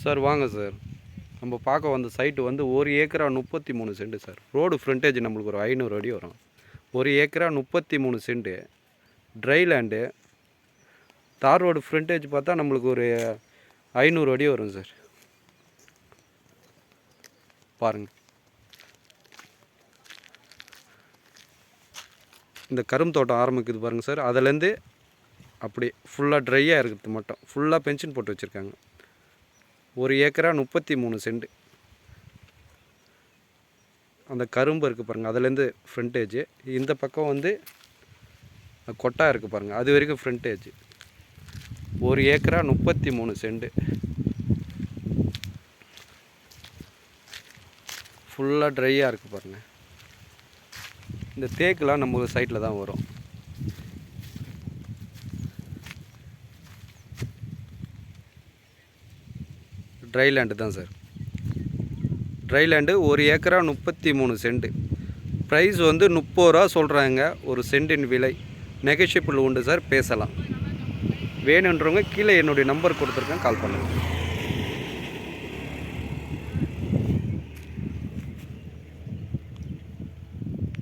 Sir வாங்க sir. நம்ம பார்க்க வந்த சைட்டு வந்து 1 ஏக்கரா 33 சென்ட் சார். ரோடு ஃப்ரண்டேஜ் நம்மளுக்கு ஒரு 500 அடி வரும். 1 ஏக்கரா 33 சென்ட் ட்ரை லேண்டு. தார் ரோடு ஃப்ரண்டேஜ் பார்த்தா நம்மளுக்கு ஒரு 500 அடி வரும் சார். பாருங்கள், இந்த கரும்பு தோட்டம் ஆரம்பிக்குது பாருங்கள் சார். அதுலேருந்து அப்படி ஃபுல்லாக ட்ரையாக இருக்கிறது மட்டும் ஃபுல்லாக பென்ஷன் போட்டு வச்சுருக்காங்க. 1 ஏக்கரா 33 சென்ட். அந்த கரும்பு இருக்குது பாருங்கள், அதுலேருந்து ஃப்ரண்டேஜ். இந்த பக்கம் வந்து கொட்டா இருக்குது பாருங்கள், அது வரைக்கும் ஃப்ரண்டேஜ். 1 ஏக்கரா 33 சென்ட். ஃபுல்லாக ட்ரையாக இருக்குது பாருங்கள். இந்த தேக்கெலாம் நம்ம சைட்டில் தான் வரும். ட்ரை லேண்டு தான் சார். ட்ரை லேண்டு 1 ஏக்கரா 33 சென்ட். ப்ரைஸ் வந்து 30 ரூபா சொல்கிறாங்க ஒரு சென்டின் விலை. நெகோஷியபிள் உண்டு சார், பேசலாம். வேணுன்றவங்க கீழே என்னுடைய நம்பர் கொடுத்துருக்கேன், கால் பண்ணுங்கள்.